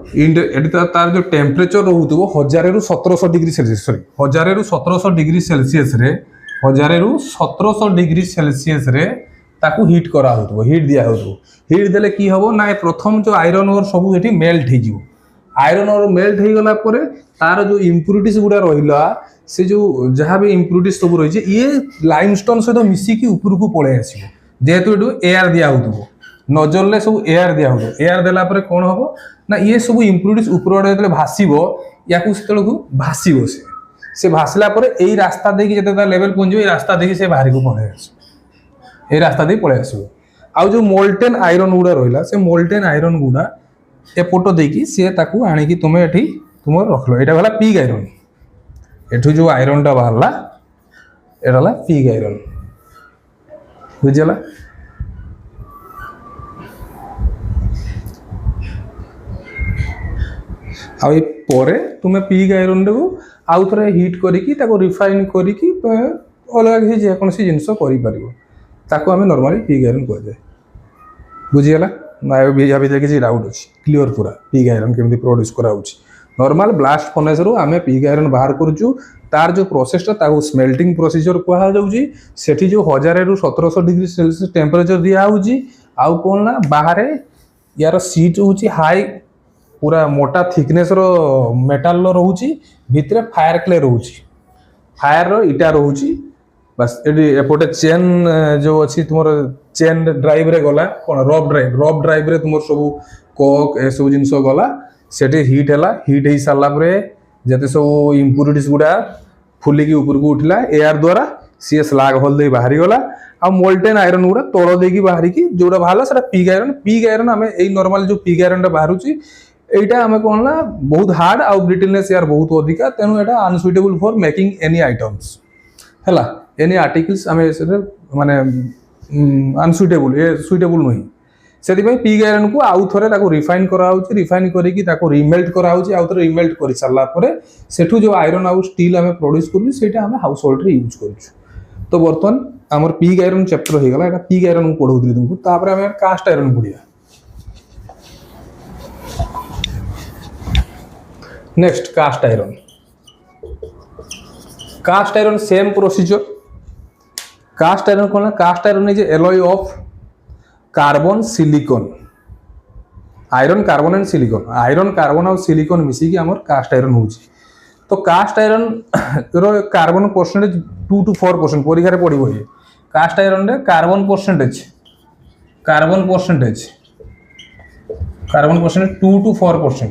eighty तार जो temperature रोथुव 1000 रु 1700 डिग्री सेल्सियस सॉरी 1000 रु 1700 डिग्री सेल्सियस रे 1000 रु 1700 डिग्री सेल्सियस रे ताकू हीट करा होतबो हीट दिया होतबो हीट देले की हबो ना प्रथम जो आयरन और सब एटी मेल्ट हे जिवो आयरन और मेल्ट हो गला परे तार जो इम्प्यूरिटीज गुडा रहिला से जो जहाँ भी इम्प्यूरिटीज सब रही ये लाइमस्टोन सहित मिसिकी ऊपर को पळे आसीबो जेहेतु एटू एयर दिया होतबो नजर ले सब एयर दिया होतो एयर देला परे कोन हबो ना ये सब इम्प्यूरिटीज ऊपर आडे जते भासीबो याकू सेतल को भासीबो से भासला परे एई रास्ता देकी जते ता लेवल पहुंचो ए रास्ता देकी से बाहर को पळे आसीबो ए रास्ता दे पळे आसीबो आ जो मोल्टेन आयरन गुडा रहिला से मोल्टेन आयरन गुडा एपट देकी सी ताकू आनिकी तुम एठी तुम रखल यहाँ गला पिग आयरन एठू जो आयरन टा बाहरला एटा ला पिग आयरन बुझला आ परे तुम पिग आयरन को आउ थे हिट करिकी ताको रिफाइन करिकी अलग किसी जेकोसी जिनस कर आम नॉर्मली पिग आयरन कहुए बुझीगला ना या भितर किसी डाउट अच्छी क्लीयर पूरा पिग आयरन केमती प्रोड्यूस करा नॉर्मल ब्लास्ट फर्नेस रू आम पिग आयरन बाहर करुचु तार जो प्रोसेसटा स्मेल्टिंग प्रोसीजर कहुच्छी सेठी जो 1000 रु 1700 डिग्री सेल्सियस टेम्परेचर दिखाऊँगी आउ कौन ना बाहर यार सीट हूँ हाई पूरा मोटा थिकनेस रो मेटाल रोचे भितर फायर क्ले रोचे फायर रो इटा रोचे बस ये एपटे चेन जो अच्छी तुम चेन ड्राइव रे गला कौन रफ ड्राइव रे तुम सब कोक ए सब जिनस गला सेठी हिट है हिट हो सारा जते सब इम्प्यूरिटीज गुड़ा फुलिकी ऊपर को उठला एयर द्वारा सी स्लाग होल दे बाहरी गला आ मोल्टेन आयरन गुड़ा तल देकी बाहर की जोड़ा बाहर से पिग आयरन आम यही नॉर्मल जो पिग आयरन बाहर এইটা আমি কোন না বহুত হার্ড আর ব্রিটলনেস ইয়ার বহুত অধিকা তেনু এটা unsuitable for making any items হেলা এনি আর্টিকলস আমি সেটা মানে আনসুইটেবল এ সুইটেবল নহি সেদিপাই পিগ আয়রন को आउ थरे ताको रिफाइन करा होची रिफाइन करिकी ताको रिमेल्ट करा होची आउ थरे रिमेल्ट करि सारला परे सेठू जो आयरन आउ स्टील हमें प्रोड्यूस करू सेटा हमें हाउस होल्ड रे यूज करू तो बर्तमान हमर पिग आयरन चैप्टर हो गला एटा पिग आयरन को पढौतली तुमको तापर हमें कास्ट आयरन पढिया next cast iron same procedure cast iron कौन cast iron is alloy of carbon silicon iron carbon and silicon iron carbon और सिलिकॉन मिसिकी आमर कास्ट आयरन होची तो कास्ट आयरन रो कार्बन परसेंटेज 2 to 4% परीक्षा पड़ो ये कास्ट आयरन रे कार्बन परसेंटेज 2 to 4%